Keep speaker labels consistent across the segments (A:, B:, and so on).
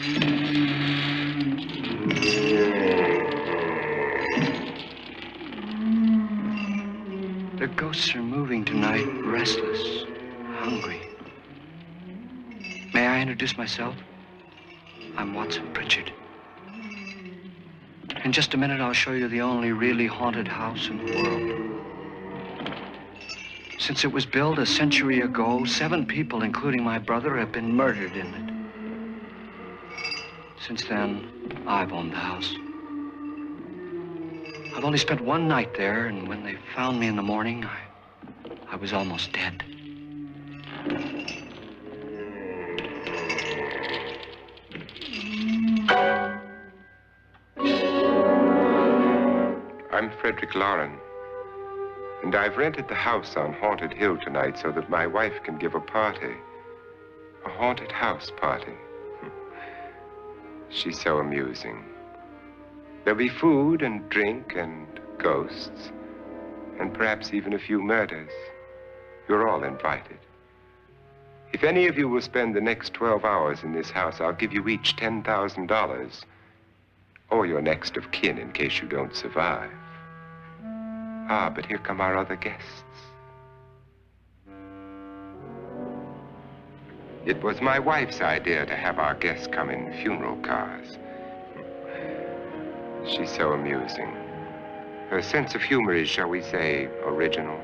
A: The ghosts are moving tonight, restless, hungry. May I introduce myself? I'm Watson Pritchard. In just a minute, I'll show you the only really haunted house in the world. Since it was built a century ago, 7 people, including my brother, have been murdered in it. Since then, I've owned the house. I've only spent one night there, and when they found me in the morning, I was almost dead.
B: I'm Frederick Lauren, and I've rented the house on Haunted Hill tonight so that my wife can give a party. A haunted house party. She's so amusing. There'll be food and drink and ghosts, and perhaps even a few murders. You're all invited. If any of you will spend the next 12 hours in this house, I'll give you each $10,000, or your next of kin in case you don't survive. Ah, but here come our other guests. It was my wife's idea to have our guests come in funeral cars. She's so amusing. Her sense of humor is, shall we say, original.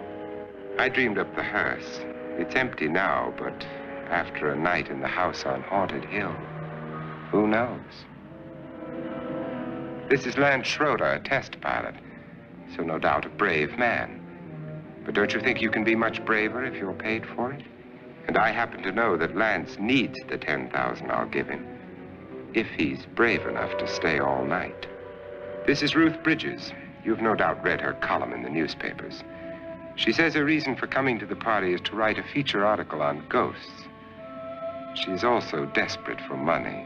B: I dreamed up the hearse. It's empty now, but after a night in the house on Haunted Hill, who knows? This is Lance Schroeder, a test pilot, so no doubt a brave man. But don't you think you can be much braver if you're paid for it? And I happen to know that Lance needs the $10,000 I'll give him, if he's brave enough to stay all night. This is Ruth Bridges. You've no doubt read her column in the newspapers. She says her reason for coming to the party is to write a feature article on ghosts. She's also desperate for money,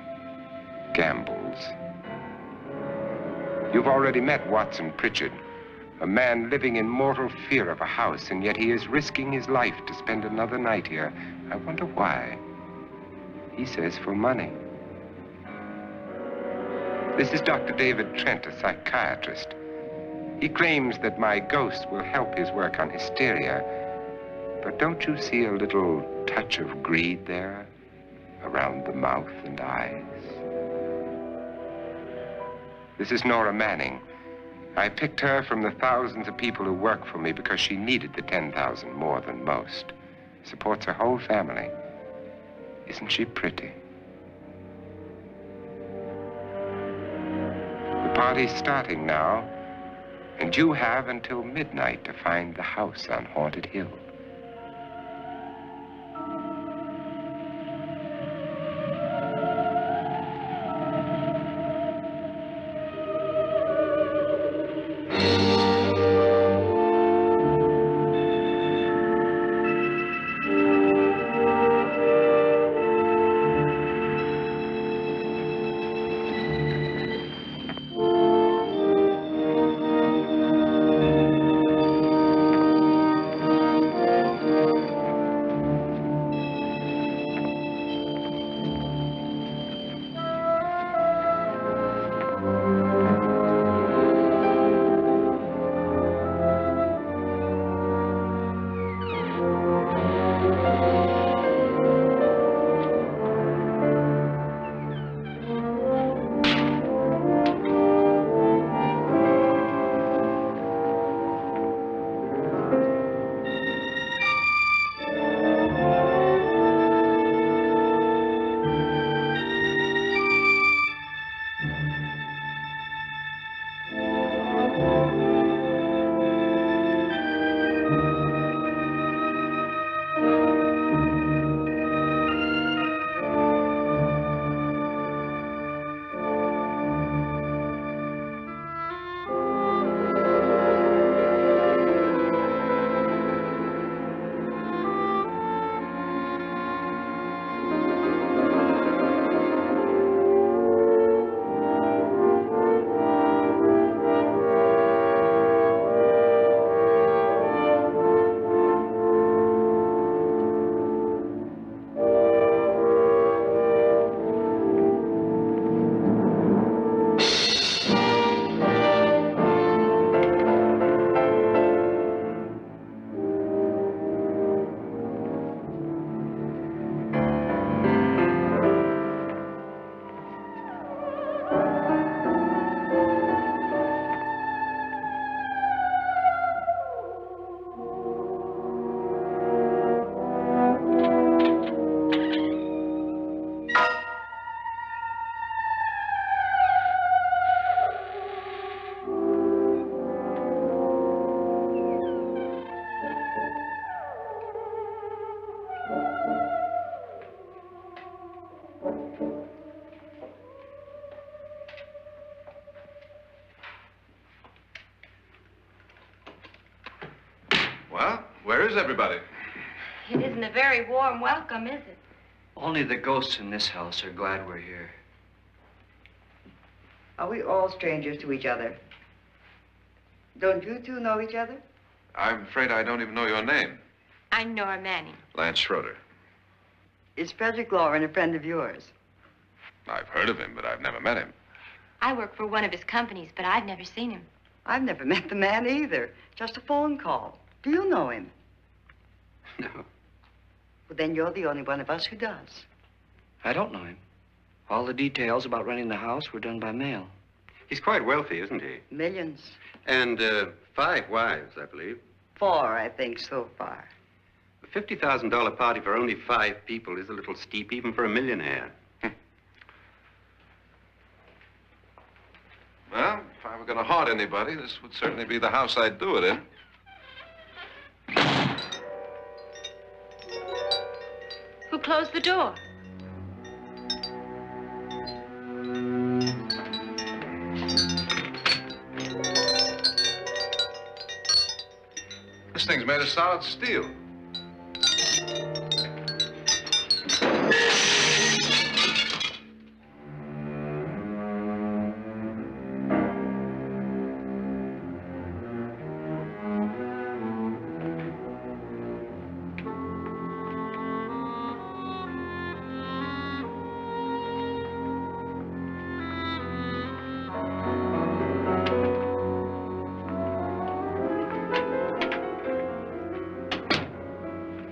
B: gambles. You've already met Watson Pritchard, a man living in mortal fear of a house, and yet he is risking his life to spend another night here. I wonder why. He says for money. This is Dr. David Trent, a psychiatrist. He claims that my ghost will help his work on hysteria. But don't you see a little touch of greed there around the mouth and eyes? This is Nora Manning. I picked her from the thousands of people who work for me because she needed the $10,000 more than most. Supports her whole family. Isn't she pretty? The party's starting now, and you have until midnight to find the house on Haunted Hill.
C: Well, where is everybody?
D: It isn't a very warm welcome, is it?
A: Only the ghosts in this house are glad we're here.
E: Are we all strangers to each other? Don't you two know each other?
C: I'm afraid I don't even know your name.
D: I'm Nora Manning.
C: Lance Schroeder.
E: Is Frederick Lauren a friend of yours?
C: I've heard of him, but I've never met him.
D: I work for one of his companies, but I've never seen him.
E: I've never met the man either. Just a phone call. Do you know him?
A: No,
E: Well, then you're the only one of us who does.
A: I don't know him. All the details about renting the house were done by mail.
F: He's quite wealthy, isn't he?
E: Millions.
F: And 5 wives, I believe.
E: 4, I think, so far.
F: A $50,000 party for only 5 people is a little steep, even for a millionaire.
C: Well, if I were going to haunt anybody, this would certainly be the house I'd do it in.
D: Who closed the door?
C: This thing's made of solid steel.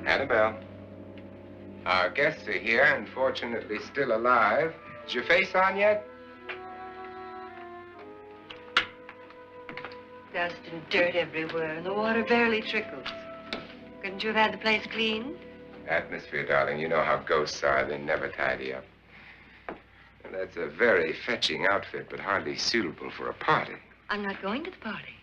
B: Annabelle, our guests are here, unfortunately still alive. Is your face on yet?
E: Dust and dirt everywhere, and the water barely trickles. Couldn't you have had the place cleaned?
B: Atmosphere, darling. You know how ghosts are. They never tidy up. And that's a very fetching outfit, but hardly suitable for a party.
E: I'm not going to the party.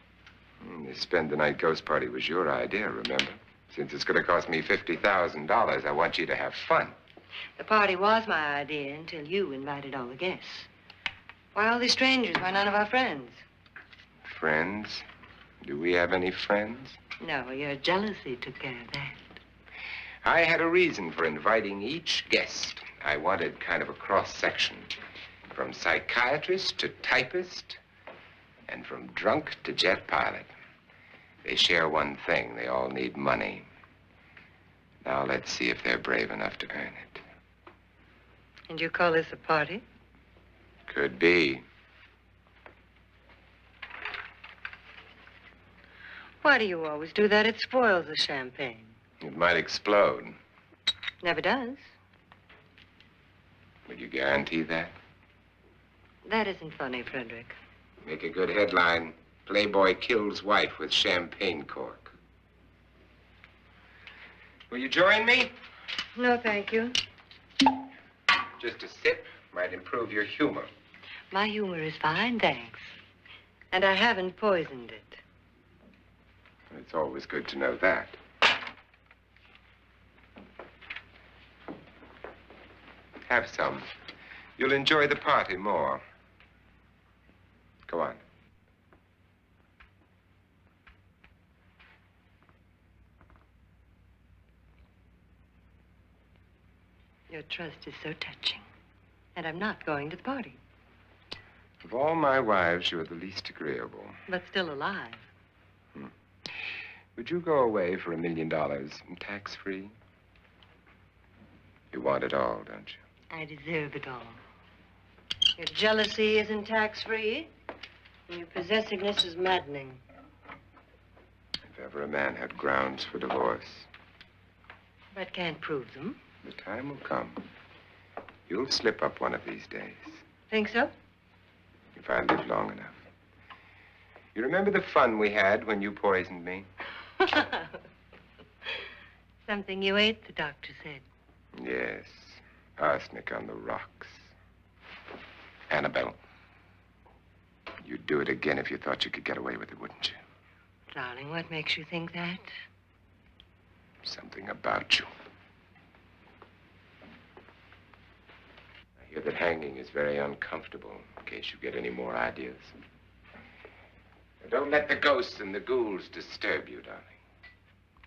B: The spend-the-night ghost party was your idea, remember? Since it's going to cost me $50,000, I want you to have fun.
E: The party was my idea until you invited all the guests. Why all these strangers? Why none of our friends?
B: Friends? Do we have any friends?
E: No, your jealousy took care of that.
B: I had a reason for inviting each guest. I wanted kind of a cross-section. From psychiatrist to typist, and from drunk to jet pilot. They share one thing. They all need money. Now let's see if they're brave enough to earn it.
E: And you call this a party?
B: Could be.
E: Why do you always do that? It spoils the champagne.
B: It might explode.
E: Never does.
B: Would you guarantee that?
E: That isn't funny, Frederick.
B: Make a good headline. Playboy kills wife with champagne cork. Will you join me?
E: No, thank you.
B: Just a sip might improve your humor.
E: My humor is fine, thanks. And I haven't poisoned it.
B: It's always good to know that. Have some. You'll enjoy the party more. Go on.
E: Your trust is so touching. And I'm not going to the party.
B: Of all my wives, you're the least agreeable.
E: But still alive.
B: Would you go away for $1 million tax-free? You want it all, don't you?
E: I deserve it all. Your jealousy isn't tax-free. And your possessiveness is maddening.
B: If ever a man had grounds for divorce,
E: But can't prove them.
B: the time will come. You'll slip up one of these days,
E: Think so?
B: if I live long enough. You remember the fun we had when you poisoned me?
E: Something you ate, the doctor said.
B: Yes, arsenic on the rocks. Annabelle, you'd do it again if you thought you could get away with it, wouldn't you?
E: Darling, what makes you think that?
B: Something about you. hear that hanging is very uncomfortable, in case you get any more ideas. Don't let the ghosts and the ghouls disturb you, darling.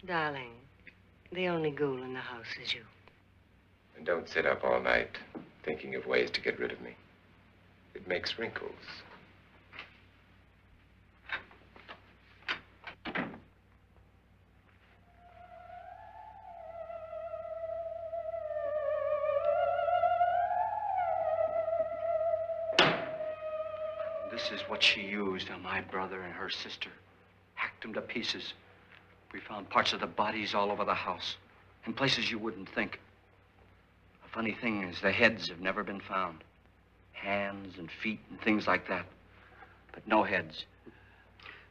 E: Darling, the only ghoul in the house is you.
B: And don't sit up all night thinking of ways to get rid of me. It makes wrinkles.
A: This is what she used on my brother and her sister. Hacked them to pieces. We found parts of the bodies all over the house, in places you wouldn't think. The funny thing is, the heads have never been found. Hands and feet and things like that. But no heads.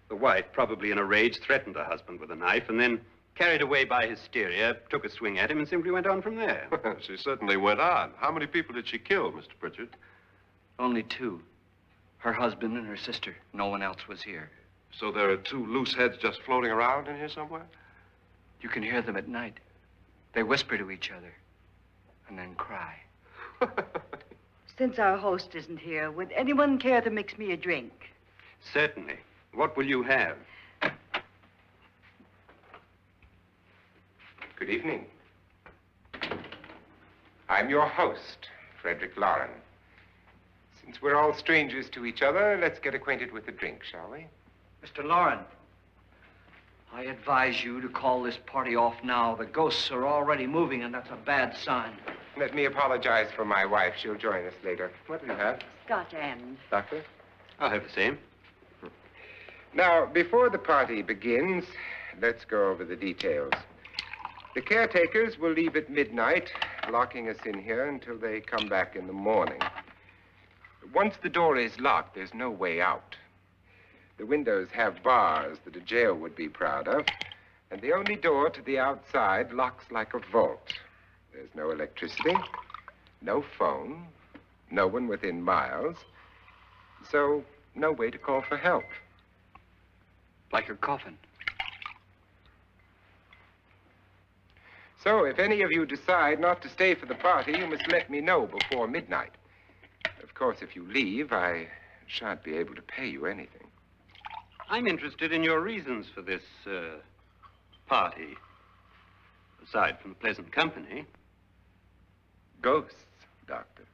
F: The wife, probably in a rage, threatened her husband with a knife and then, carried away by hysteria, took a swing at him and simply went on from there.
C: She certainly went on. How many people did she kill, Mr. Pritchard?
A: Only two. Her husband and her sister. No one else was here.
C: So there are two loose heads just floating around in here somewhere?
A: You can hear them at night. They whisper to each other and then cry.
G: Since our host isn't here, would anyone care to mix me a drink?
F: Certainly. What will you have?
B: Good evening. I'm your host, Frederick Lauren. Since we're all strangers to each other, let's get acquainted with a drink, shall we?
A: Mr. Lauren, I advise you to call this party off now. The ghosts are already moving, and that's a bad sign.
B: Let me apologize for my wife. She'll join us later. What do you have?
G: Scotch and.
B: Doctor?
F: I'll have the same.
B: Now, before the party begins, let's go over the details. The caretakers will leave at midnight, locking us in here until they come back in the morning. Once the door is locked, there's no way out. The windows have bars that a jail would be proud of, and the only door to the outside locks like a vault. There's no electricity, no phone, no one within miles, so no way to call for help.
A: Like a coffin.
B: So if any of you decide not to stay for the party, you must let me know before midnight. Of course, if you leave, I shan't be able to pay you anything.
F: I'm interested in your reasons for this, party. Aside from the pleasant company.
B: Ghosts, Doctor.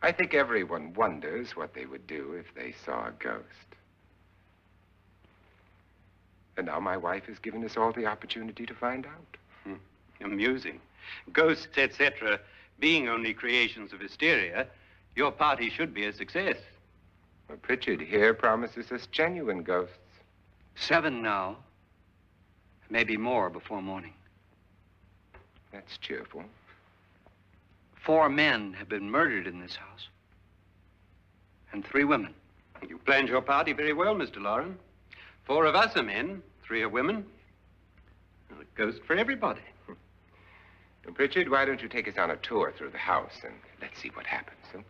B: I think everyone wonders what they would do if they saw a ghost. And now my wife has given us all the opportunity to find out.
F: Amusing. Ghosts, etc., being only creations of hysteria, your party should be a success.
B: Well, Pritchard here promises us genuine ghosts.
A: 7 now. Maybe more before morning.
B: That's cheerful.
A: 4 men have been murdered in this house. And 3 women.
F: You planned your party very well, Mr. Lauren. 4 of us are men, 3 are women. And a ghost for everybody.
B: Well, Pritchard, why don't you take us on a tour through the house and let's see what happens, huh?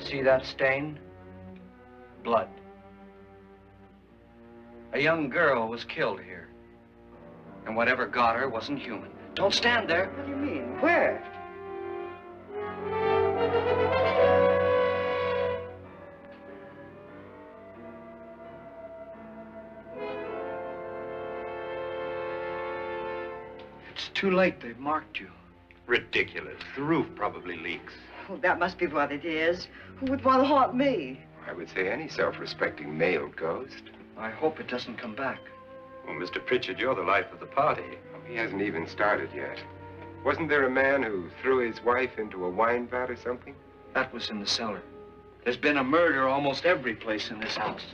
A: See that stain? Blood. A young girl was killed here. And whatever got her wasn't human. Don't stand there.
G: What do you mean? Where?
A: It's too late. They've marked you.
F: Ridiculous. The roof probably leaks.
G: Oh, that must be what it is. Who would want to haunt me?
B: I would say any self-respecting male ghost.
A: I hope it doesn't come back.
F: Well, Mr. Pritchard, you're the life of the party.
B: Oh, he hasn't even started yet. Wasn't there a man who threw his wife into a wine vat or something?
A: That was in the cellar. There's been a murder almost every place in this house.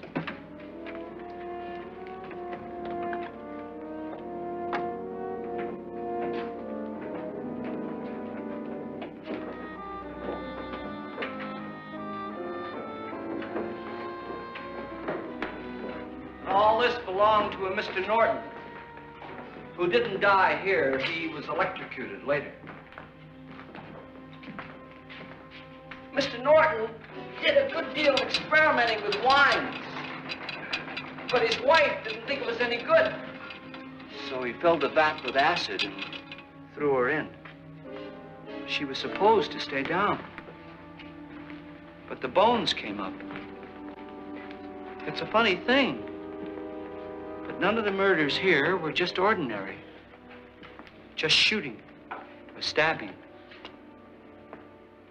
A: All this belonged to a Mr. Norton, who didn't die here. He was electrocuted later. Mr. Norton did a good deal of experimenting with wines. But his wife didn't think it was any good. So he filled the vat with acid and threw her in. She was supposed to stay down. But the bones came up. It's a funny thing. But none of the murders here were just ordinary. Just shooting or stabbing.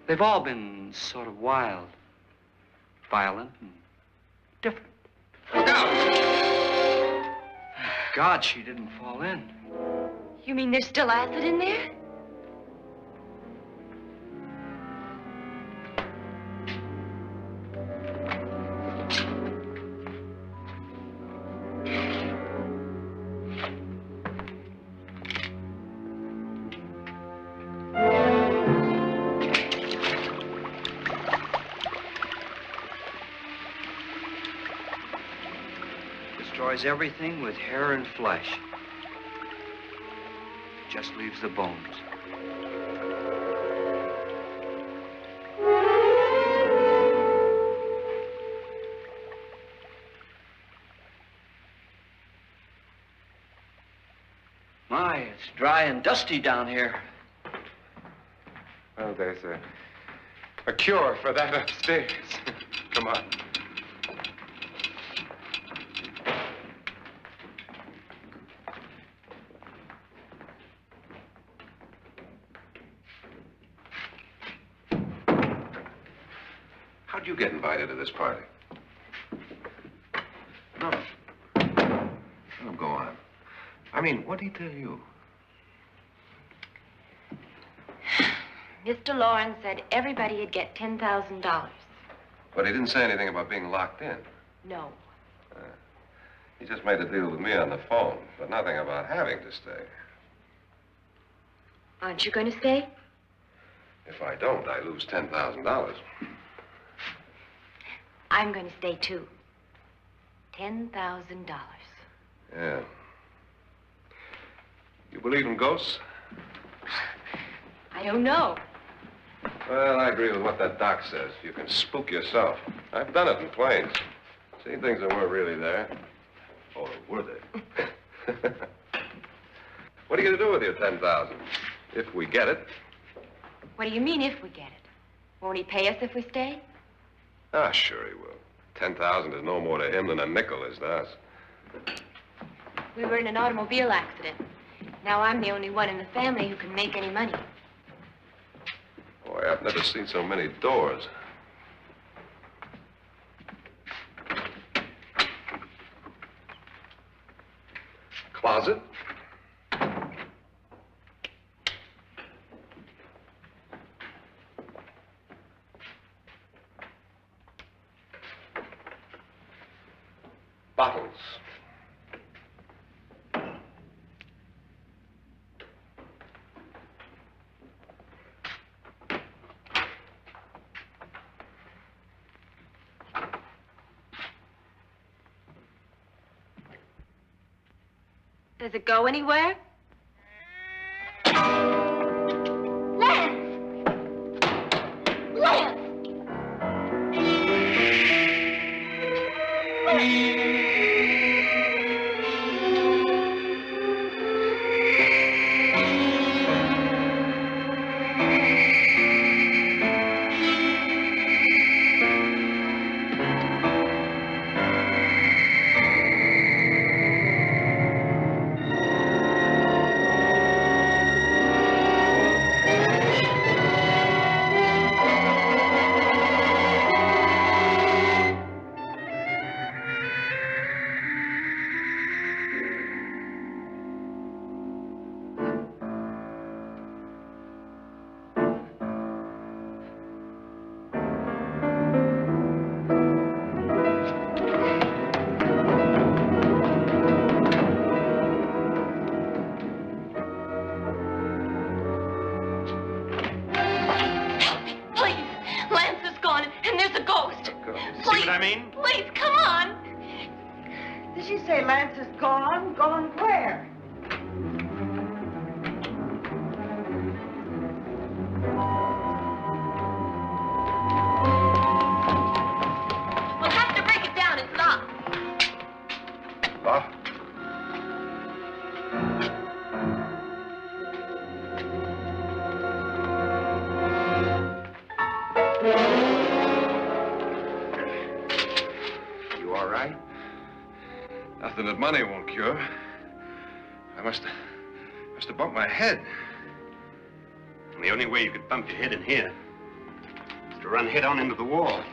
A: They've all been sort of wild, violent, and different.
C: Look out!
A: God, she didn't fall in.
D: You mean there's still acid in there?
A: Destroys everything with hair and flesh. Just leaves the bones. My, it's dry and dusty down here.
B: Well, there's a cure for that upstairs. Come on.
C: How'd you get invited to this party? No. Oh, go on. I mean, what did he tell you?
D: Mr. Lawrence said everybody'd get $10,000.
C: But he didn't say anything about being locked in.
D: No.
C: He just made a deal with me on the phone, but nothing about having to stay.
D: Aren't you going to stay?
C: If I don't, I lose $10,000.
D: I'm going to stay, too. $10,000.
C: Yeah. You believe in ghosts?
D: I don't know.
C: Well, I agree with what that doc says. You can spook yourself. I've done it in planes. Seen things that weren't really there. Or were they? What are you going to do with your $10,000? If we get it.
D: What do you mean, if we get it? Won't he pay us if we stay?
C: Ah, sure he will. 10,000 is no more to him than a nickel is to us.
D: We were in an automobile accident. Now I'm the only one in the family who can make any money.
C: Boy, I've never seen so many doors. Closet. Bottles.
D: Does it go anywhere? Lance! Lance! Please, come on.
G: Did she say Lance is gone? Gone where?
D: We'll have to break it down and stop.
C: Pa.
B: You all right?
C: Nothing that money won't cure. I must have bumped my head.
F: The only way you could bump your head in here is to run head on into the wall.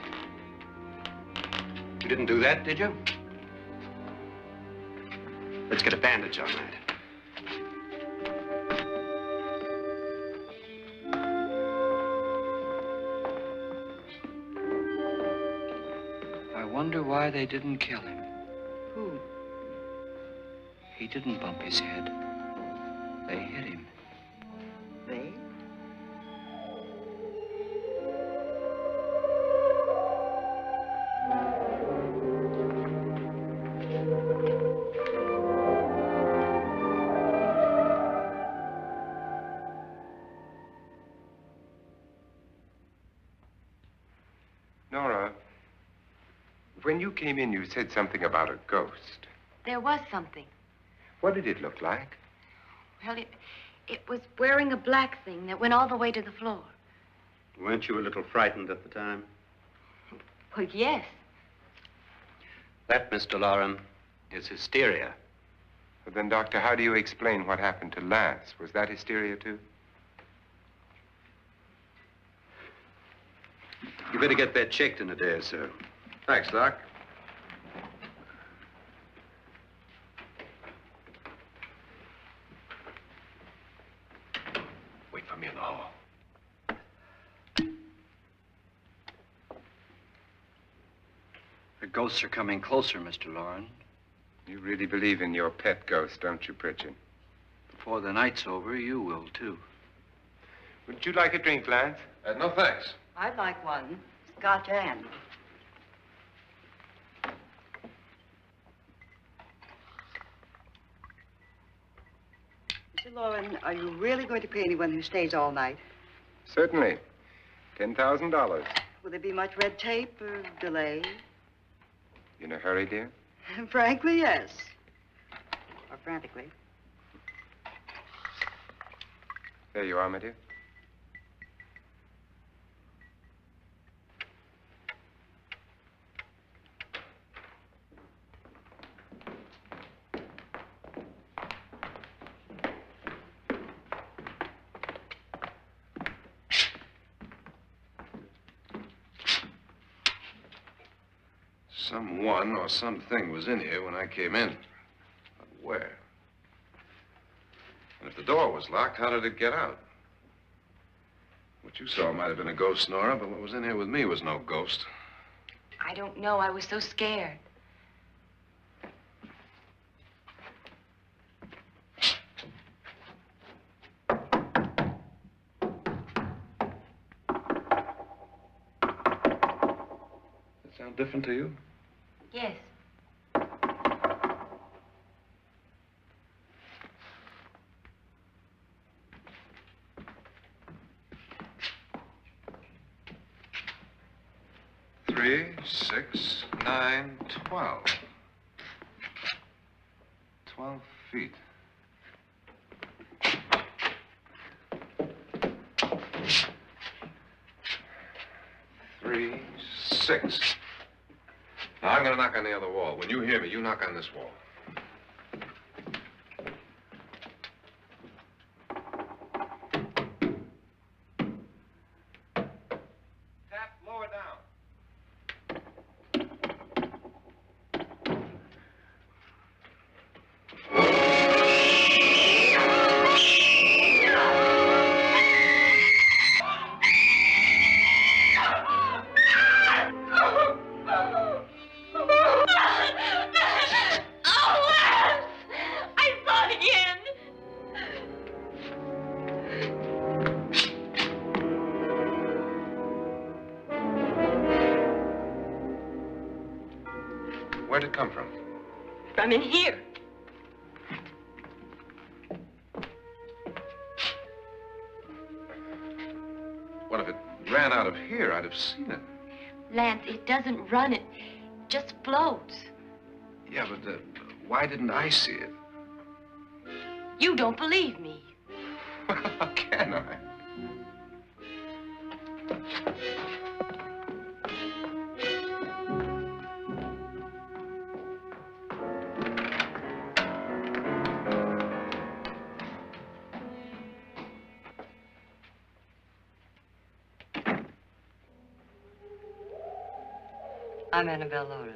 F: You didn't do that, did you? Let's get a bandage on that.
A: I wonder why they didn't kill him.
G: Who?
A: He didn't bump his head. They hit him.
G: They?
B: Nora, when you came in, you said something about a ghost.
D: There was something.
B: What did it look like?
D: Well, it was wearing a black thing that went all the way to the floor.
F: Weren't you a little frightened at the time?
D: Well, yes.
F: That, Mr. Loren, is hysteria.
B: Well, then, Doctor, how do you explain what happened to Lance? Was that hysteria, too?
F: You better get that checked in a day or so.
C: Thanks, Doc. Wait for me in the hall.
A: The ghosts are coming closer, Mr. Loren.
B: You really believe in your pet ghost, don't you, Pritchard?
A: Before the night's over, you will, too.
B: Would you like a drink, Lance?
C: No, thanks.
G: I'd like one. Scotch and. Mr. Loren, are you really going to pay anyone who stays all night?
B: Certainly. $10,000.
G: Will there be much red tape or delay?
B: You in a hurry, dear?
G: Frankly, yes. Or frantically.
B: There you are, my dear.
C: Someone or something was in here when I came in. But where? And if the door was locked, how did it get out? What you saw might have been a ghost, Nora, but what was in here with me was no ghost.
D: I don't know. I was so scared.
C: Does it sound different to you?
D: Yes.
C: Three, 6, 9, 12. 12 feet. Three, 6. Now, I'm going to knock on the other wall. When you hear me, you knock on this wall. Tap lower down. Where'd it come from?
D: From in here.
C: Well, if it ran out of here, I'd have seen it.
D: Lance, it doesn't run. It just floats.
C: Yeah, but why didn't I see it?
D: You don't believe me.
C: How can I?
E: I'm Annabelle Lauren.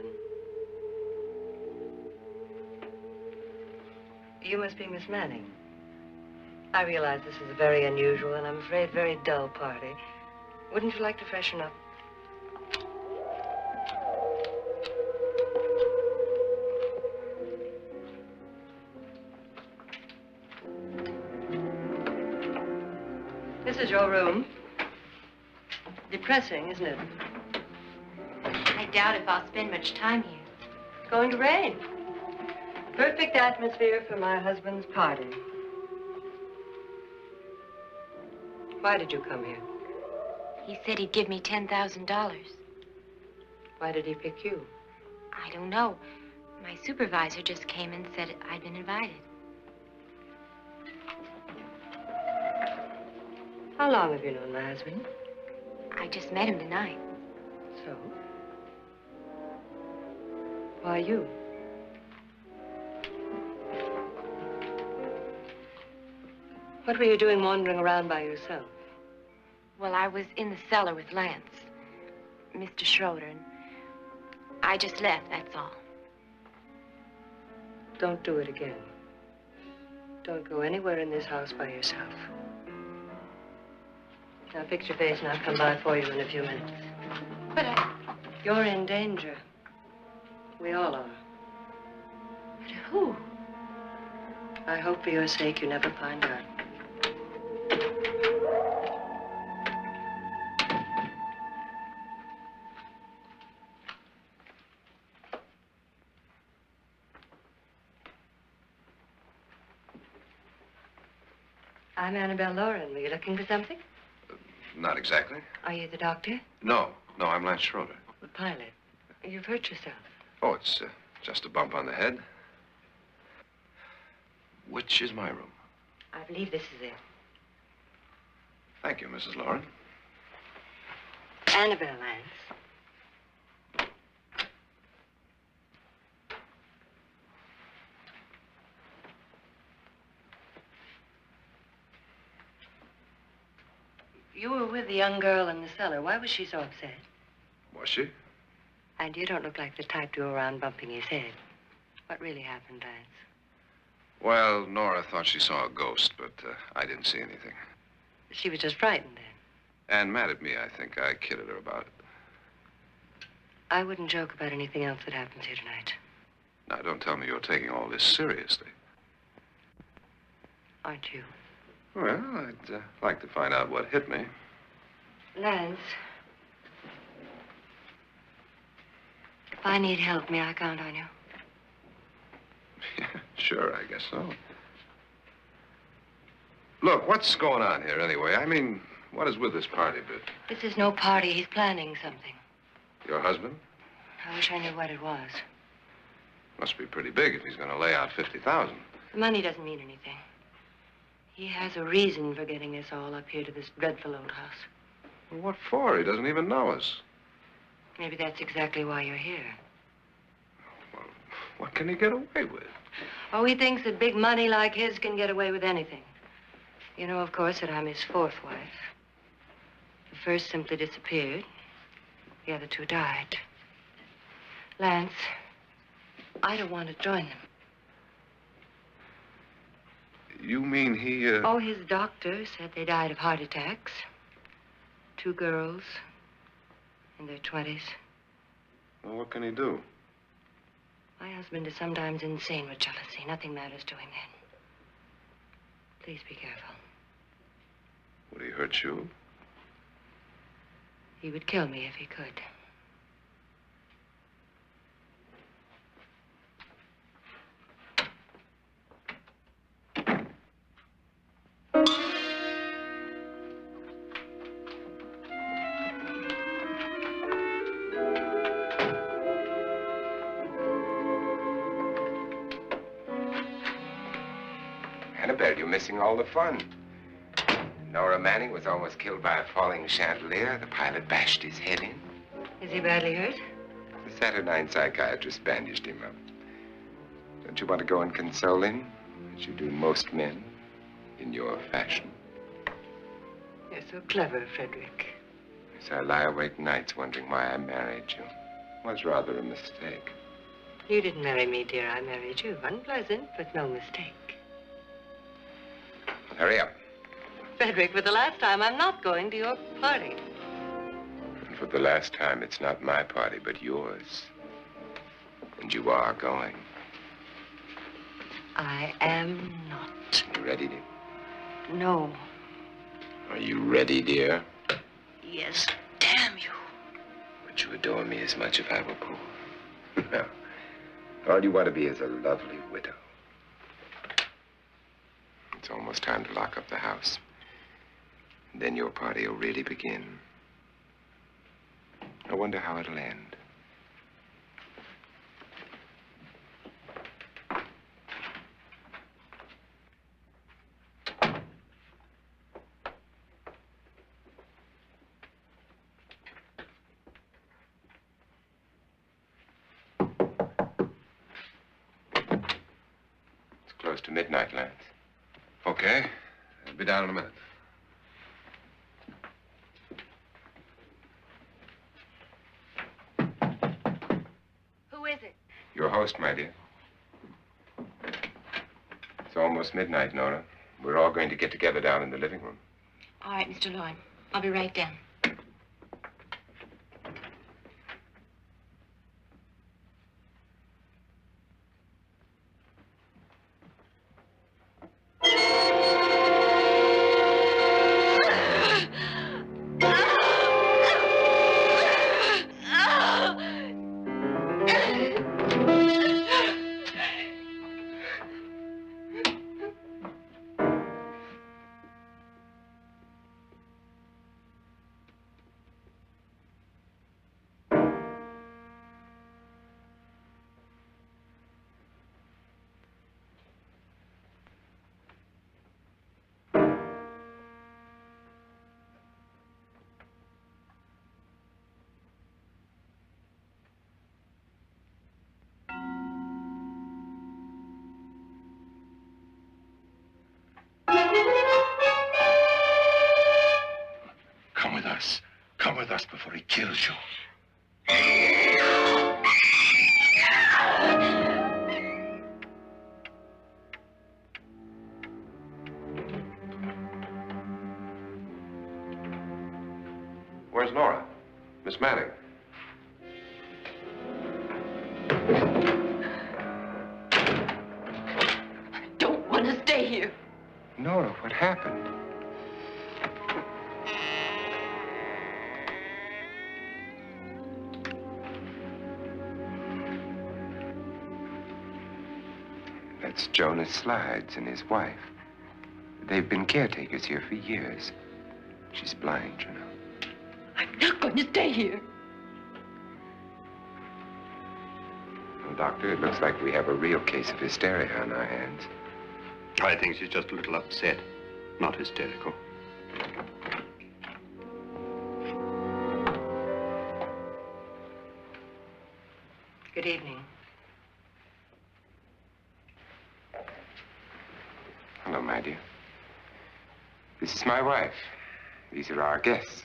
E: You must be Miss Manning. I realize this is a very unusual and I'm afraid very dull party. Wouldn't you like to freshen up? This is your room. Depressing, isn't it?
D: I doubt if I'll spend much time here.
E: It's going to rain. Perfect atmosphere for my husband's party. Why did you come here?
D: He said he'd give me $10,000.
E: Why did he pick you?
D: I don't know. My supervisor just came and said I'd been invited.
E: How long have you known my husband?
D: I just met him tonight.
E: So? Why you? What were you doing wandering around by yourself?
D: Well, I was in the cellar with Lance, Mr. Schroeder, and I just left, that's all.
E: Don't do it again. Don't go anywhere in this house by yourself. Now fix your face and I'll come by for you in a few minutes.
D: But
E: You're in danger. We all are.
D: but who?
E: I hope for your sake you never find out. I'm Annabelle Lauren. Were you looking for something?
C: Not exactly.
E: Are you the doctor?
C: No, I'm Lance Schroeder.
E: The pilot. You've hurt yourself.
C: Oh, it's just a bump on the head. Which is my room?
E: I believe this is it.
C: Thank you, Mrs. Lauren.
E: Annabelle Lance. You were with the young girl in the cellar. Why was she so upset?
C: Was she?
E: And you don't look like the type to go around bumping his head. What really happened, Lance?
C: Well, Nora thought she saw a ghost, but I didn't see anything.
E: She was just frightened then.
C: And mad at me, I think. I kidded her about it.
E: I wouldn't joke about anything else that happens here tonight.
C: Now, don't tell me you're taking all this seriously.
E: Aren't you?
C: Well, I'd like to find out what hit me.
E: Lance. If I need help, may I count on you?
C: Yeah, sure, I guess so. Look, what's going on here anyway? I mean, what is with this party bit?
E: This is no party. He's planning something.
C: Your husband?
E: I wish I knew what it was.
C: Must be pretty big if he's going to lay out 50,000.
E: The money doesn't mean anything. He has a reason for getting us all up here to this dreadful old house.
C: Well, what for? He doesn't even know us.
E: Maybe that's exactly why you're here.
C: Well, what can he get away with?
E: Oh, he thinks that big money like his can get away with anything. You know, of course, that I'm his fourth wife. The first simply disappeared. The other two died. Lance, I don't want to join them.
C: You mean he,
E: Oh, his doctor said they died of heart attacks. 2 girls in their 20s.
C: Well, what can he do?
E: My husband is sometimes insane with jealousy. Nothing matters to him then. Please be careful.
C: Would he hurt you?
E: He would kill me if he could.
B: Annabelle, you're missing all the fun. Nora Manning was almost killed by a falling chandelier. The pilot bashed his head in.
E: Is he badly hurt?
B: The Saturnine psychiatrist bandaged him up. Don't you want to go and console him, as you do most men, in your fashion?
E: You're so clever, Frederick.
B: Yes, I lie awake nights wondering why I married you. It was rather a mistake.
E: You didn't marry me, dear. I married you. Unpleasant, but no mistake.
B: Hurry up.
E: Frederick, for the last time, I'm not going to your party.
B: And for the last time, it's not my party, but yours. And you are going.
E: I am not.
B: You ready, dear?
E: No.
B: Are you ready, dear?
E: Yes, damn you.
B: Would you adore me as much if I were poor? No. All you want to be is a lovely widow. It's almost time to lock up the house. And then your party will really begin. I wonder how it'll end. It's close to midnight, Lance.
C: Okay. I'll be down in a minute.
D: Who is it?
B: Your host, my dear. It's almost midnight, Nora. We're all going to get together down in the living room.
D: All right, Mr. Lloyd. I'll be right down.
C: Come with us. Come with us before he kills you. Where's Nora? Miss Manning.
D: I don't want to stay here.
B: Nora, what happened? That's Jonas Slides and his wife. They've been caretakers here for years. She's blind, you know.
D: I'm not going to stay here.
B: Well, Doctor, it looks like we have a real case of hysteria on our hands.
F: I think she's just a little upset, not hysterical.
E: Good evening.
B: Hello, my dear. This is my wife. These are our guests.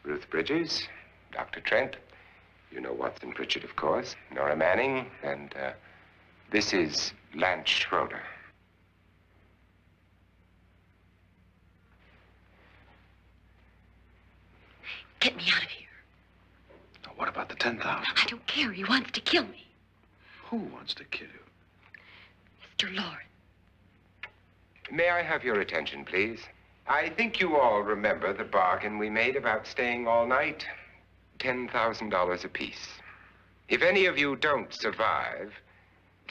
B: Ruth Bridges, Dr. Trent. You know Watson Pritchard, of course. Nora Manning, and this is Lance Schroeder.
D: Get me out of here.
C: Now, what about the 10,000?
D: I don't care. He wants to kill me.
C: Who wants to kill you?
D: Mr. Lawrence.
B: May I have your attention, please? I think you all remember the bargain we made about staying all night. $10,000 apiece. If any of you don't survive,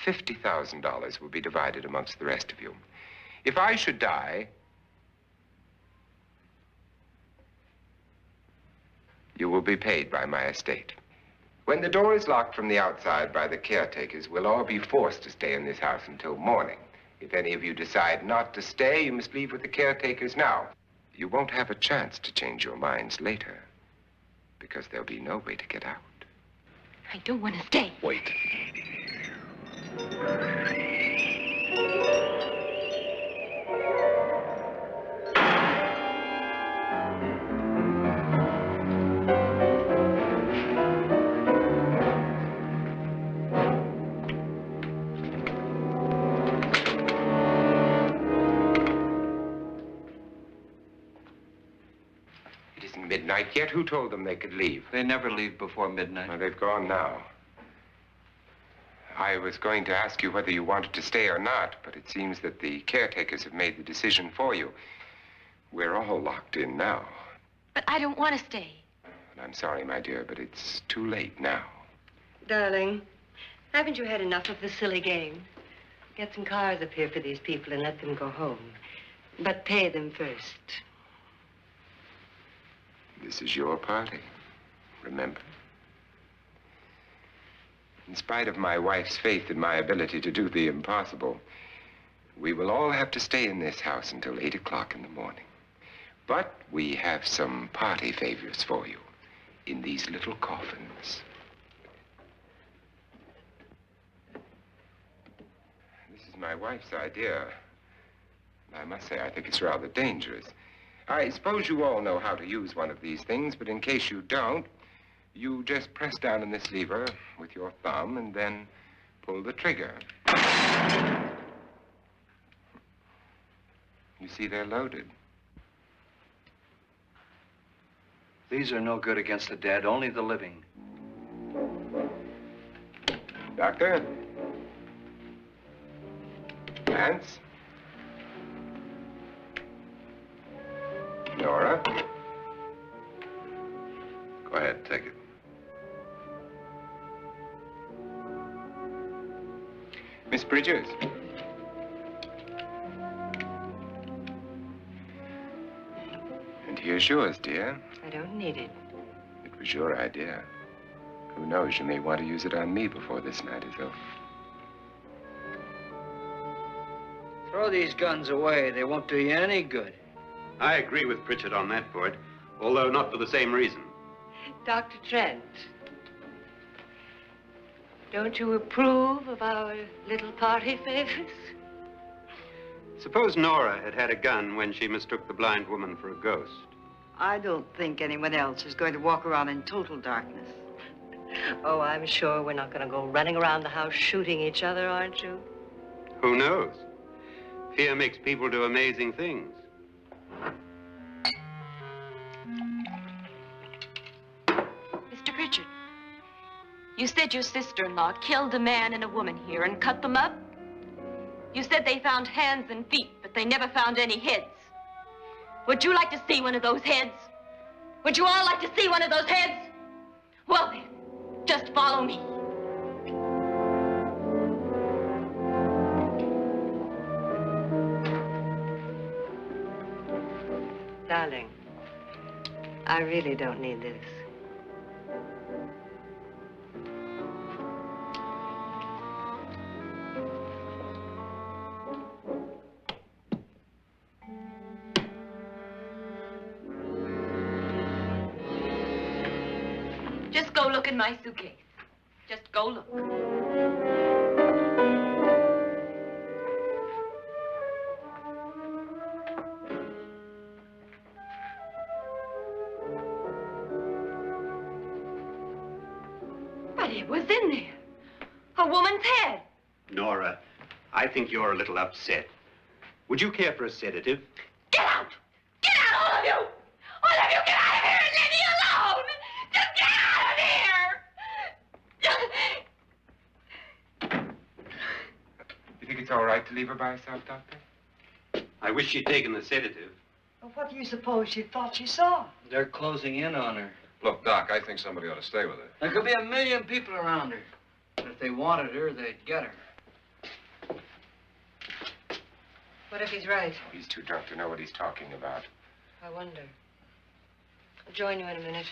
B: $50,000 will be divided amongst the rest of you. If I should die, you will be paid by my estate. When the door is locked from the outside by the caretakers, we'll all be forced to stay in this house until morning. If any of you decide not to stay, you must leave with the caretakers now. You won't have a chance to change your minds later, because there'll be no way to get out.
D: I don't want to stay.
C: Wait.
B: It isn't midnight yet. Who told them they could leave?
A: They never leave before midnight.
B: Well, they've gone now. I was going to ask you whether you wanted to stay or not, but it seems that the caretakers have made the decision for you. We're all locked in now.
D: But I don't want to stay.
B: And I'm sorry, my dear, but it's too late now.
E: Darling, haven't you had enough of the silly game? Get some cars up here for these people and let them go home. But pay them first.
B: This is your party, remember? In spite of my wife's faith in my ability to do the impossible, we will all have to stay in this house until 8 o'clock in the morning. But we have some party favors for you in these little coffins. This is my wife's idea. I must say, I think it's rather dangerous. I suppose you all know how to use one of these things, but in case you don't, you just press down on this lever with your thumb and then pull the trigger. You see, they're loaded.
A: These are no good against the dead, only the living.
B: Doctor? Lance? Nora?
C: Go ahead, take it.
B: Miss Bridges? And here's yours, dear.
E: I don't need it.
B: It was your idea. Who knows, you may want to use it on me before this night is over.
H: Throw these guns away. They won't do you any good.
F: I agree with Pritchard on that point, although not for the same reason.
E: Dr. Trent, don't you approve of our little party favors?
F: Suppose Nora had had a gun when she mistook the blind woman for a ghost.
G: I don't think anyone else is going to walk around in total darkness.
E: Oh, I'm sure we're not going to go running around the house shooting each other, aren't you?
F: Who knows? Fear makes people do amazing things.
D: Mr. Pritchard, you said your sister-in-law killed a man and a woman here and cut them up? You said they found hands and feet, but they never found any heads. Would you like to see one of those heads? Would you all like to see one of those heads? Well then, just follow me.
E: Darling, I really don't need this.
D: Just go look in my suitcase. Just go look. But it was in there. A woman's head.
F: Nora, I think you're a little upset. Would you care for a sedative?
D: Get out! Get out, all of you! All of you, get out of here and leave me alone! Just get out of here!
B: You think it's all right to leave her by herself, Doctor?
F: I wish she'd taken the sedative.
G: Well, what do you suppose she thought she saw?
H: They're closing in on her.
C: Look, Doc, I think somebody ought to stay with her.
H: There could be 1 million people around her. But if they wanted her, they'd get her.
E: What if he's right?
B: He's too drunk to know what he's talking about.
E: I wonder. I'll join you in a minute.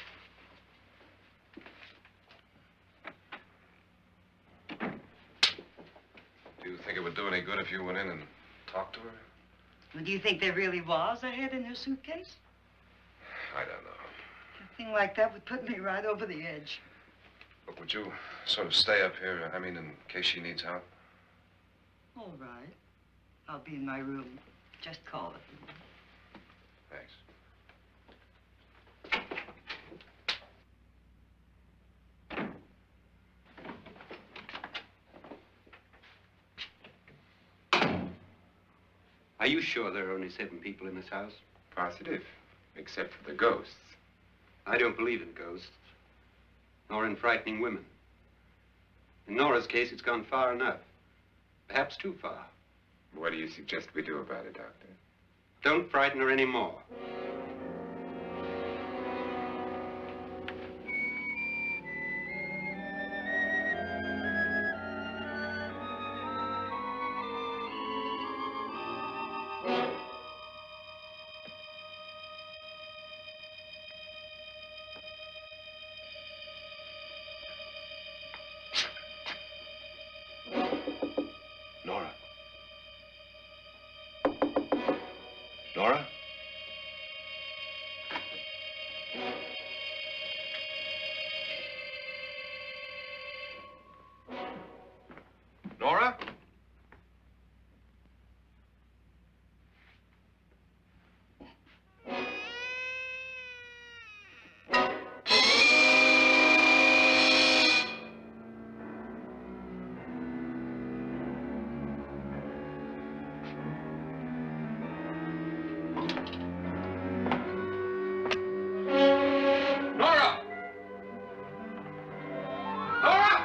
C: Do you think it would do any good if you went in and talk to her?
G: Well, do you think there really was a head in her suitcase?
C: I don't know.
G: A thing like that would put me right over the edge.
C: Look, would you sort of stay up here, I mean, in case she needs help?
G: All right. I'll be in my room. Just call it.
C: Thanks.
F: Are you sure there are only 7 people in this house?
B: Positive, except for the ghosts.
F: I don't believe in ghosts, nor in frightening women. In Nora's case, it's gone far enough. Perhaps too far.
B: What do you suggest we do about it, Doctor?
F: Don't frighten her anymore.
C: Nora? Nora? Nora? Nora! Nora!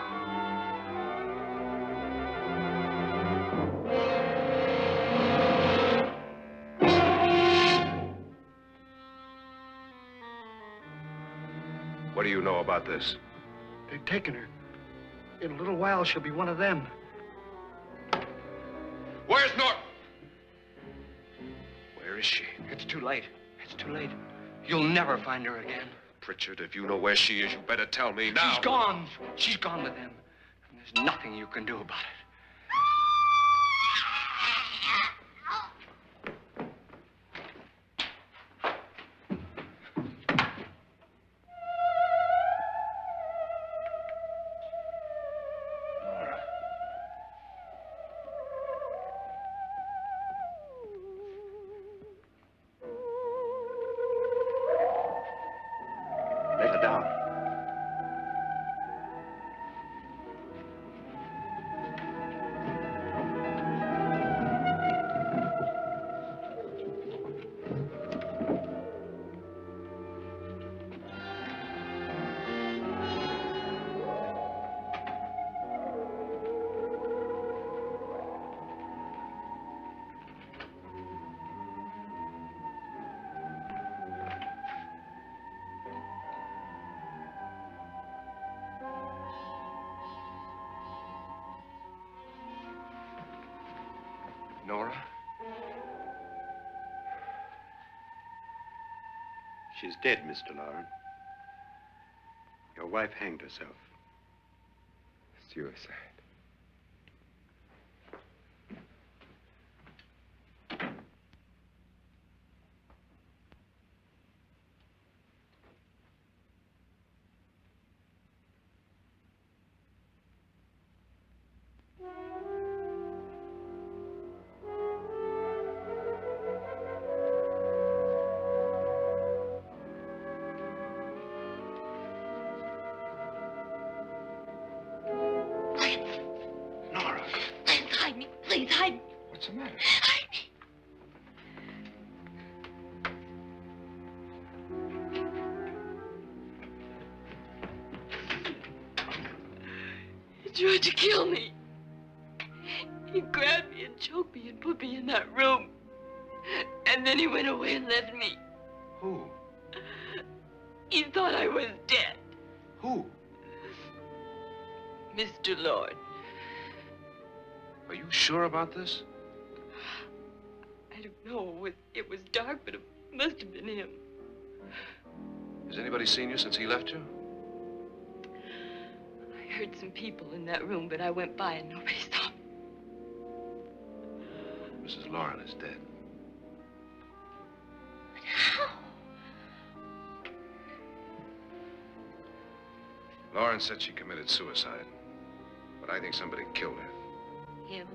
C: What do you know about this?
I: They've taken her. In a little while, she'll be one of them.
C: Where's Nora? Where is she?
A: It's too late. It's too late. You'll never find her again.
C: Pritchard, if you know where she is, you better tell me now.
A: She's gone. She's gone with them. And there's nothing you can do about it.
C: Nora.
F: Let her down.
C: Nora?
F: She's dead, Mr. Lauren. Your wife hanged herself.
B: Suicide.
C: Nora,
D: Please hide me. Please hide me.
C: what's the matter?
D: Hide me. He tried to kill me. He grabbed me and choked me and put me in that room. And then he went away and left me.
C: Who?
D: He thought I was dead.
C: Who?
D: Mr. Lord.
C: Are you sure about this?
D: I don't know. It was dark, but it must have been him.
C: Has anybody seen you since he left you?
D: I heard some people in that room, but I went by and nobody saw me.
C: Mrs. Lauren is dead.
D: How?
C: Lauren said she committed suicide, but I think somebody killed her.
D: Him?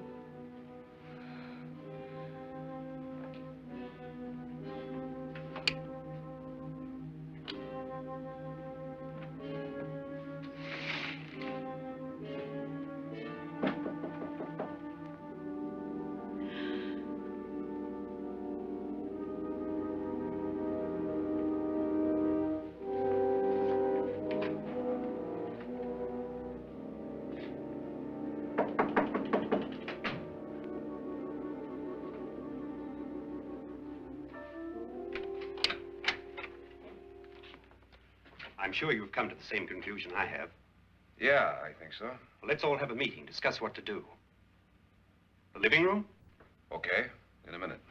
F: I'm sure you've come to the same conclusion I have.
C: Yeah, I think so.
F: Well, let's all have a meeting, discuss what to do. The living room?
C: Okay, in a minute.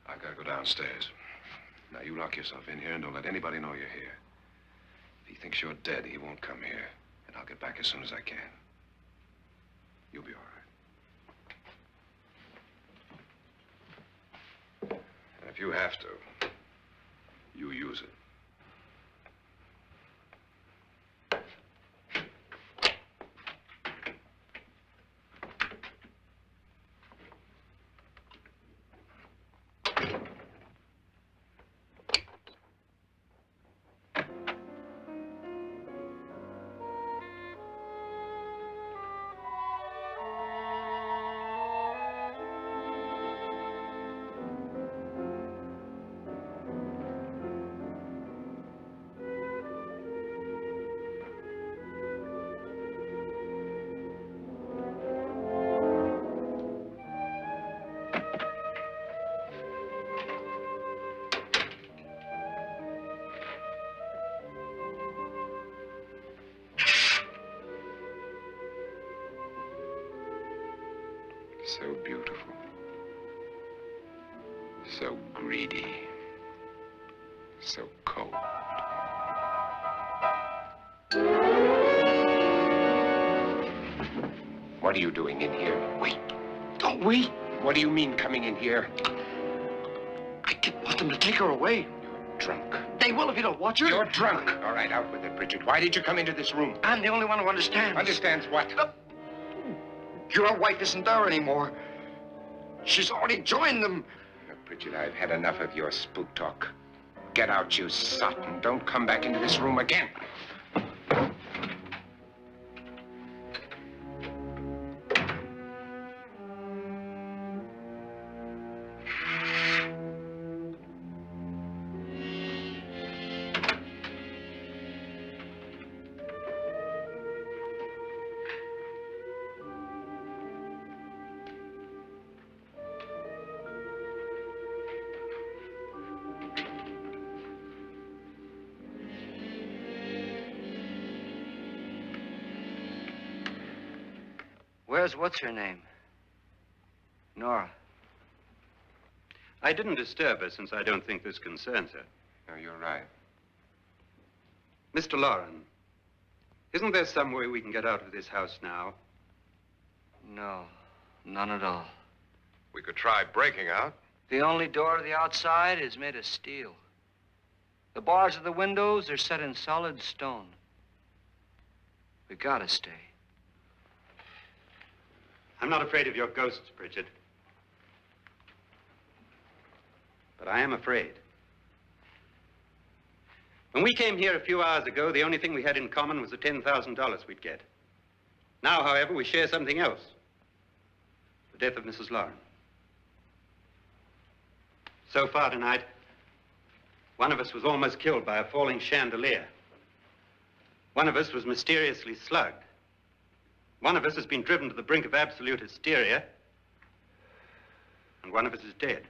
C: I've got to go downstairs. Now, you lock yourself in here and don't let anybody know you're here. If he thinks you're dead, he won't come here. And I'll get back as soon as I can. You'll be all right. And if you have to, you use it. So beautiful. So greedy. So cold.
B: What are you doing in here?
I: Wait. Don't wait.
B: What do you mean coming in here?
I: I didn't want them to take her away.
B: You're drunk.
I: They will if you don't watch her.
B: You're drunk. All right, out with it, Bridget. Why did you come into this room?
I: I'm the only one who understands.
B: Understands what?
I: Your wife isn't there anymore. She's already joined them.
B: Bridget, I've had enough of your spook talk. Get out, you sot, and don't come back into this room again.
H: Where's what's-her-name? Nora.
F: I didn't disturb her since I don't think this concerns her.
B: No, you're right.
F: Mr. Lauren, isn't there some way we can get out of this house now?
H: No, none at all.
C: We could try breaking out.
H: The only door to the outside is made of steel. The bars of the windows are set in solid stone. We gotta stay.
F: I'm not afraid of your ghosts, Bridget. But I am afraid. When we came here a few hours ago, the only thing we had in common was the $10,000 we'd get. Now, however, we share something else. The death of Mrs. Lauren. So far tonight, one of us was almost killed by a falling chandelier. One of us was mysteriously slugged. One of us has been driven to the brink of absolute hysteria, and one of us is dead.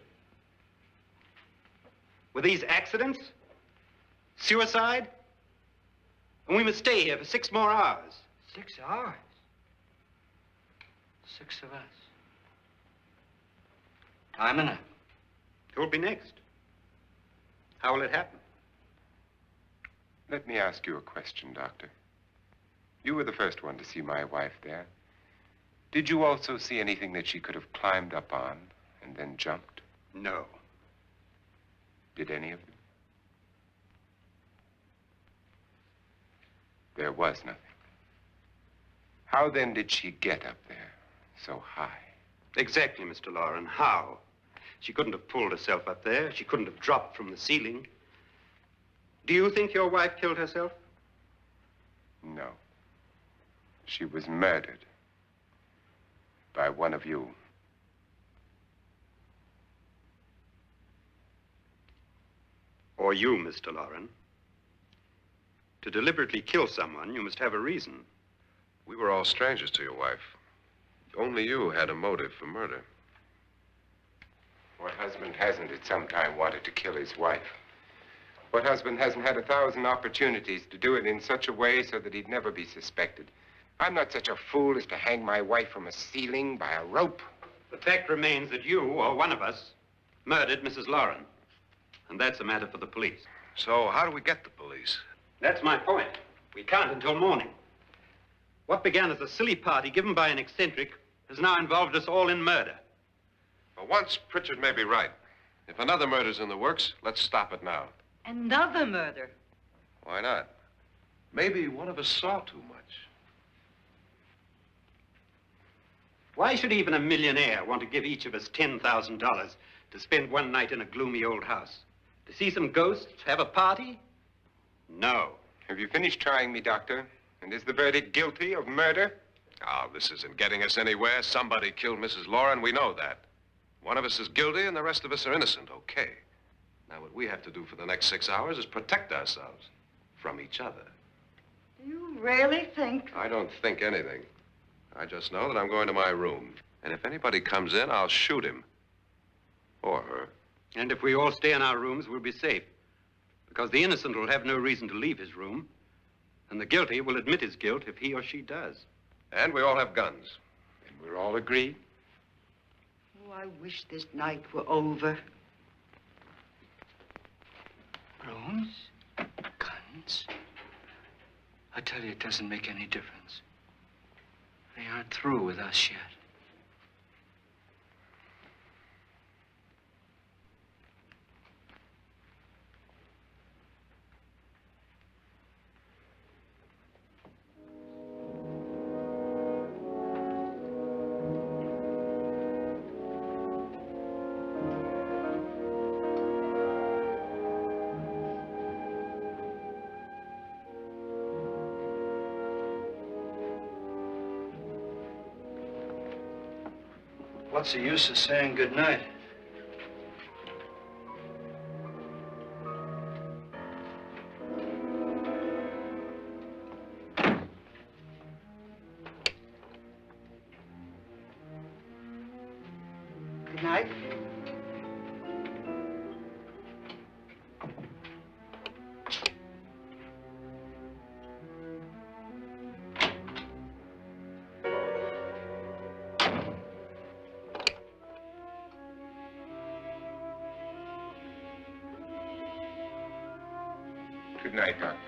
F: Were these accidents? Suicide? And we must stay here for 6 more hours.
H: 6 hours? 6 of us. Time enough.
F: Who'll be next? How will it happen?
B: Let me ask you a question, Doctor. You were the first one to see my wife there. Did you also see anything that she could have climbed up on and then jumped?
F: No.
B: Did any of you? There was nothing. How then did she get up there so high?
F: Exactly, Mr. Loren. How? She couldn't have pulled herself up there. She couldn't have dropped from the ceiling. Do you think your wife killed herself?
B: No. She was murdered by one of you.
F: Or you, Mr. Loren. To deliberately kill someone, you must have a reason.
C: We were all strangers to your wife. Only you had a motive for murder.
B: What husband hasn't at some time wanted to kill his wife? What husband hasn't had 1,000 opportunities to do it in such a way so that he'd never be suspected? I'm not such a fool as to hang my wife from a ceiling by a rope.
F: The fact remains that you, or one of us, murdered Mrs. Loren. And that's a matter for the police.
C: So how do we get the police?
F: That's my point. We can't until morning. What began as a silly party given by an eccentric has now involved us all in murder.
C: For once, Pritchard may be right. If another murder's in the works, let's stop it now.
G: Another murder?
C: Why not? Maybe one of us saw too much.
F: Why should even a millionaire want to give each of us $10,000 to spend one night in a gloomy old house? To see some ghosts, have a party? No.
B: Have you finished trying me, Doctor? And is the verdict guilty of murder?
C: Oh, this isn't getting us anywhere. Somebody killed Mrs. Loren. We know that. One of us is guilty and the rest of us are innocent, okay. Now, what we have to do for the next 6 hours is protect ourselves from each other.
G: Do you really think?
C: I don't think anything. I just know that I'm going to my room. And if anybody comes in, I'll shoot him. Or her.
F: And if we all stay in our rooms, we'll be safe. Because the innocent will have no reason to leave his room. And the guilty will admit his guilt if he or she does.
C: And we all have guns.
B: And we're all agreed?
G: Oh, I wish this night were over.
H: Rooms? Guns? I tell you, it doesn't make any difference. They aren't through with us yet. What's the use of saying goodnight?
G: Good night.
B: Good night, Doctor.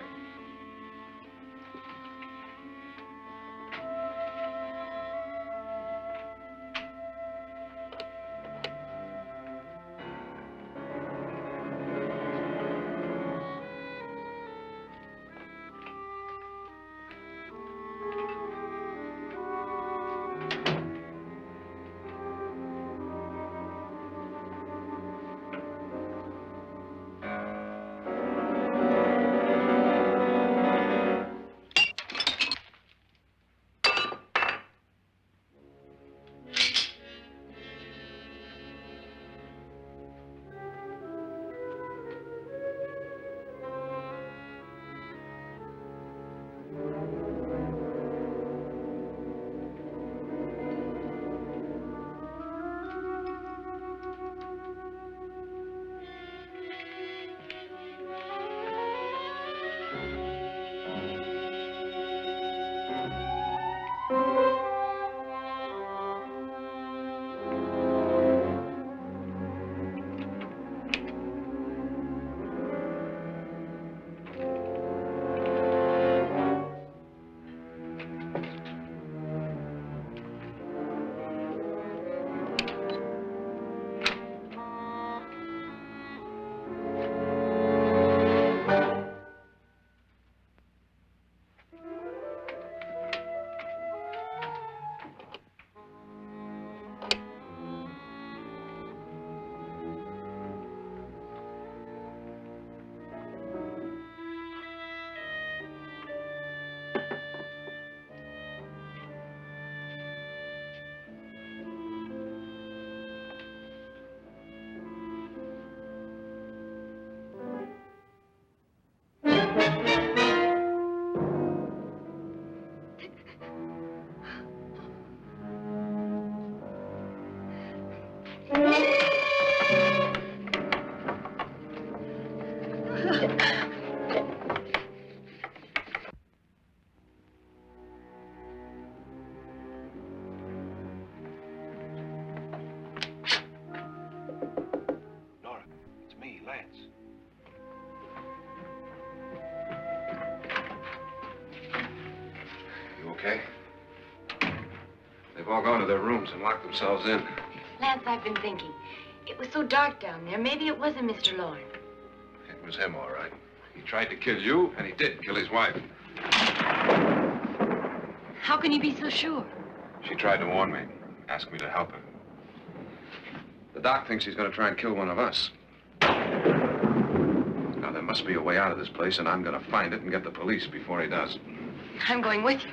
C: all gone to their rooms and locked themselves in.
D: Lance, I've been thinking. It was so dark down there. Maybe it wasn't Mr. Lorne.
C: It was him, all right. He tried to kill you, and he did kill his wife.
D: How can you be so sure?
C: She tried to warn me, asked me to help her. The doc thinks he's going to try and kill one of us. Now, there must be a way out of this place, and I'm going to find it and get the police before he does.
D: I'm going with you.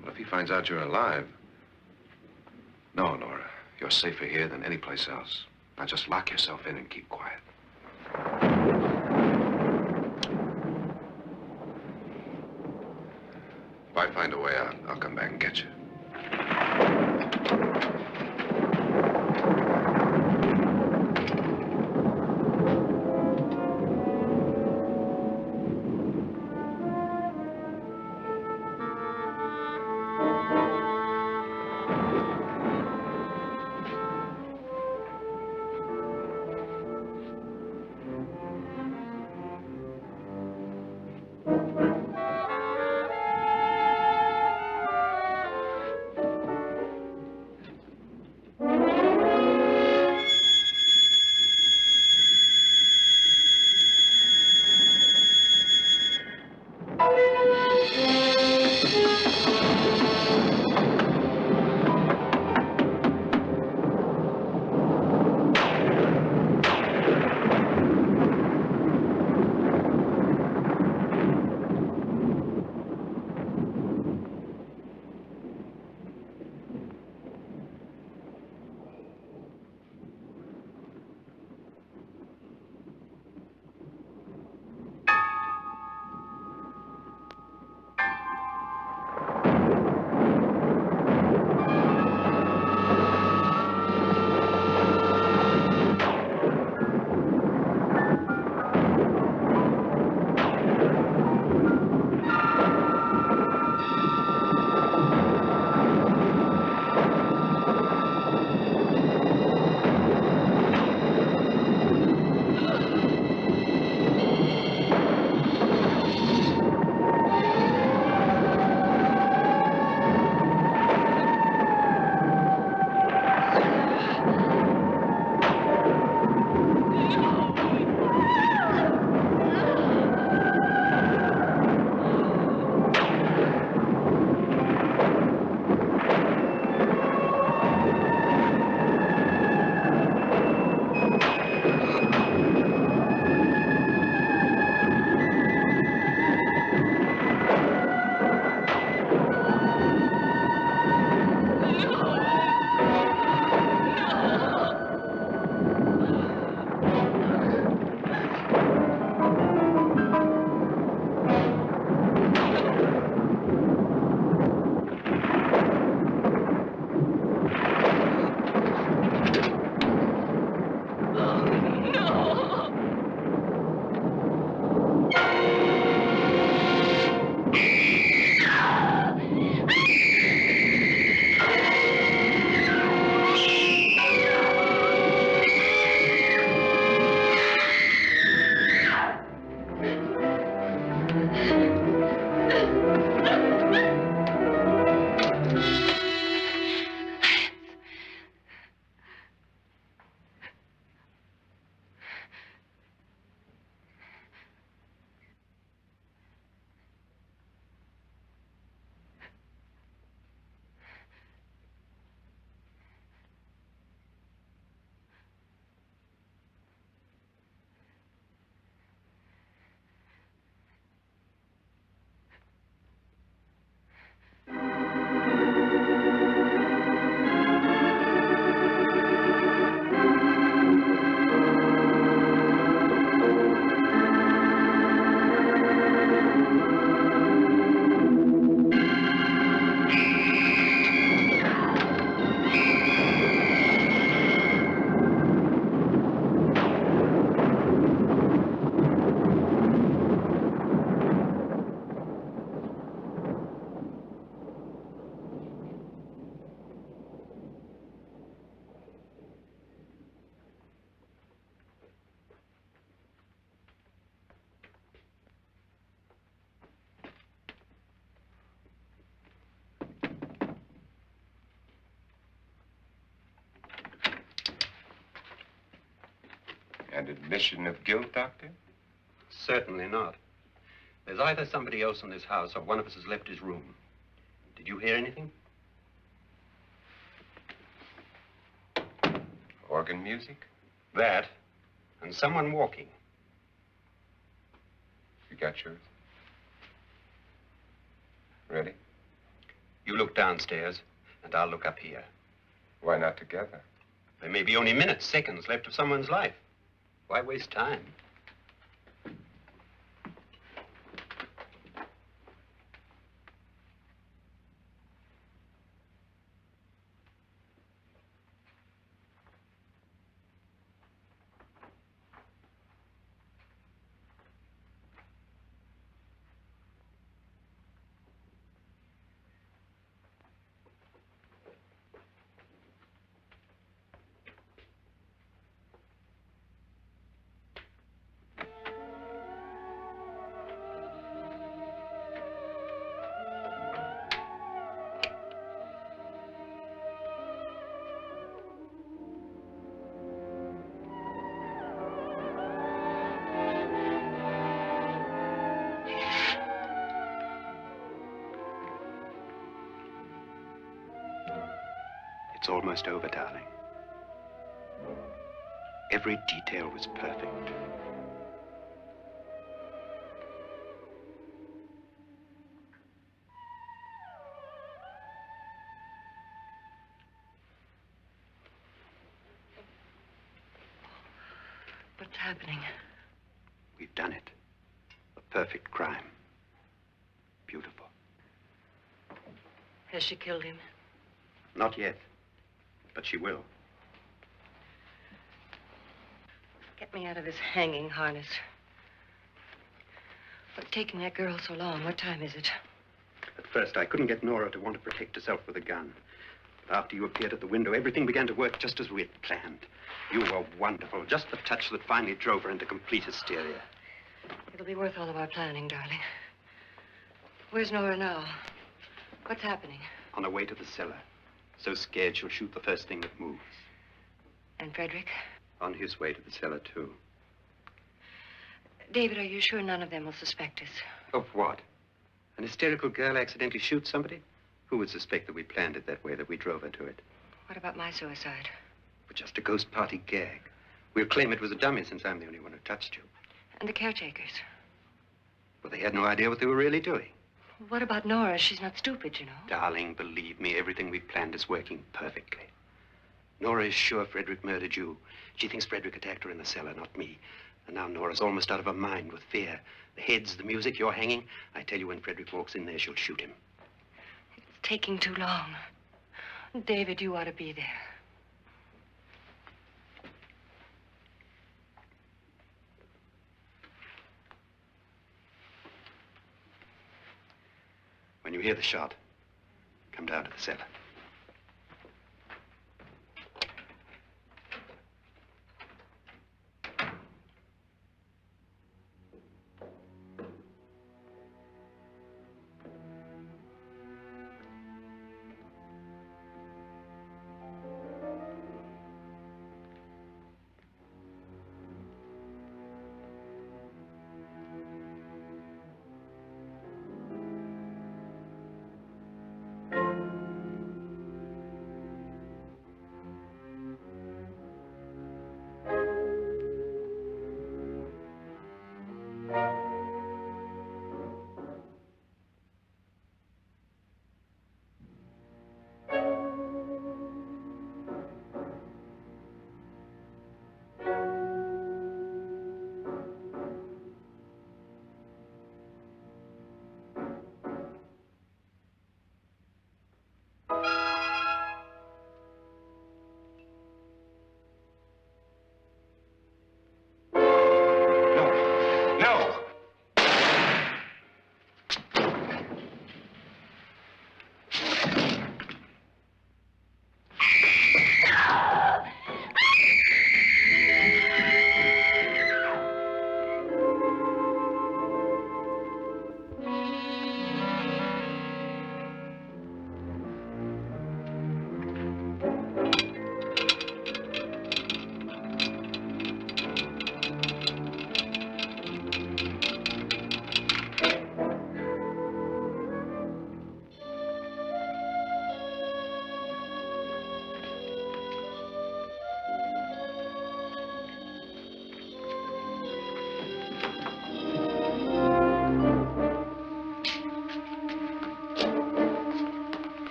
C: What if he finds out you're alive? No, Nora. You're safer here than any place else. Now, just lock yourself in and keep quiet. If I find a way out, I'll come back and get you.
B: And admission of guilt, Doctor?
F: Certainly not. There's either somebody else in this house or one of us has left his room. Did you hear anything?
B: Organ music?
F: That, and someone walking.
B: You got yours? Ready?
F: You look downstairs, and I'll look up here.
B: Why not together?
F: There may be only minutes, seconds left of someone's life. Why waste time? It's almost over, darling. Every detail was perfect.
E: What's happening?
F: We've done it. A perfect crime. Beautiful.
E: Has she killed him?
F: Not yet, but she will.
E: Get me out of this hanging harness. What's taking that girl so long? What time is it?
F: At first, I couldn't get Nora to want to protect herself with a gun. But after you appeared at the window, everything began to work just as we had planned. You were wonderful. Just the touch that finally drove her into complete hysteria.
E: It'll be worth all of our planning, darling. Where's Nora now? What's happening?
F: On her way to the cellar. So scared she'll shoot the first thing that moves.
E: And Frederick?
F: On his way to the cellar, too.
E: David, are you sure none of them will suspect us?
F: Of what? An hysterical girl accidentally shoots somebody? Who would suspect that we planned it that way, that we drove her to it?
E: What about my suicide?
F: But just a ghost party gag. We'll claim it was a dummy since I'm the only one who touched you.
E: And the caretakers?
F: Well, they had no idea what they were really doing.
E: What about Nora? She's not stupid, you know.
F: Darling, believe me, everything we planned is working perfectly. Nora is sure Frederick murdered you. She thinks Frederick attacked her in the cellar, not me. And now Nora's almost out of her mind with fear. The heads, the music, you're hanging. I tell you, when Frederick walks in there, she'll shoot him.
E: It's taking too long. David, you ought to be there.
F: When you hear the shot, come down to the cellar.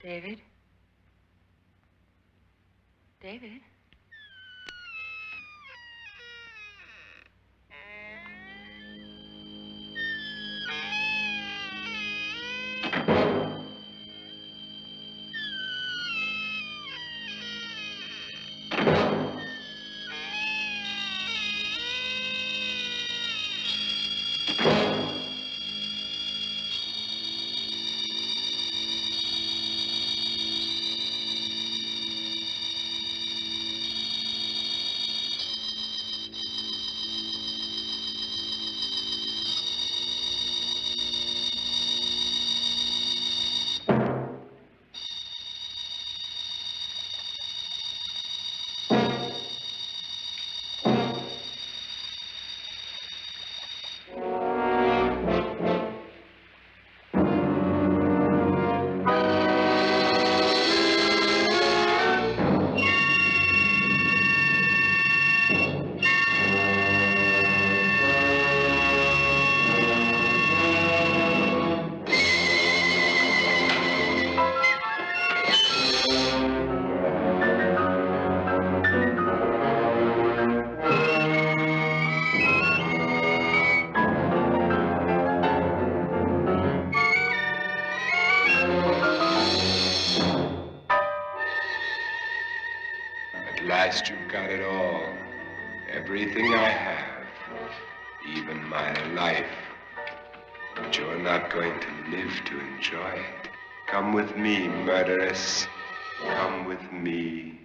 E: David? David?
B: At last you've got it all. Everything I have. Even my life. But you're not going to live to enjoy it. Come with me, murderess. Come with me.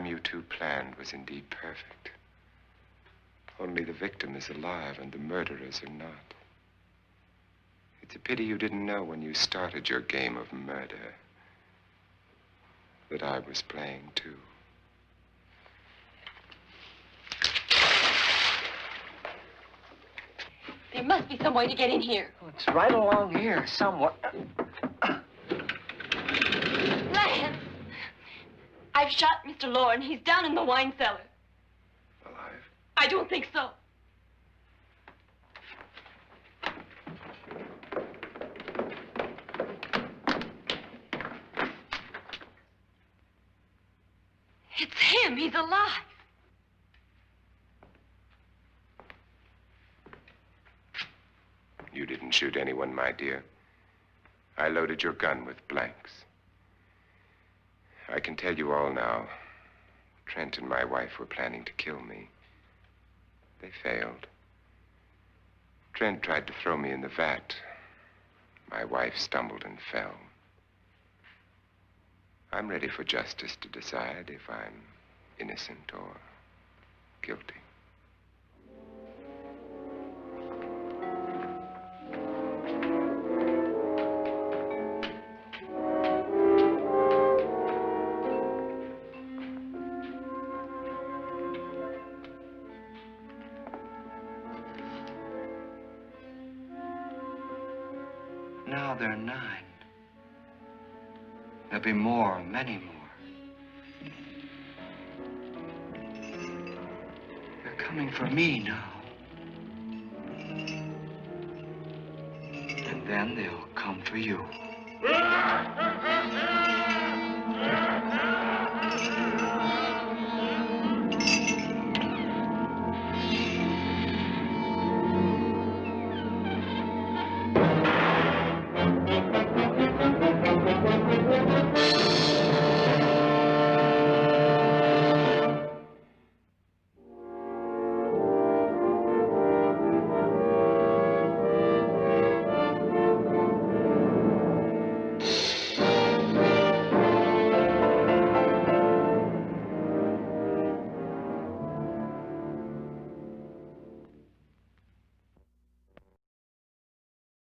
B: You two planned was indeed perfect. Only the victim is alive and the murderers are not. It's a pity you didn't know when you started your game of murder that I was playing too.
D: There must be some way to get in here.
H: Well, it's right along here somewhere.
D: Lance! I've shot Mr. Loren. He's down in the wine cellar.
C: Alive?
D: I don't think so. It's him. He's alive.
B: You didn't shoot anyone, my dear. I loaded your gun with blanks. I can tell you all now. Trent and my wife were planning to kill me. They failed. Trent tried to throw me in the vat. My wife stumbled and fell. I'm ready for justice to decide if I'm innocent or guilty.
H: Now they're 9.
A: There'll be more, many more. They're coming for me now. And then they'll come for you.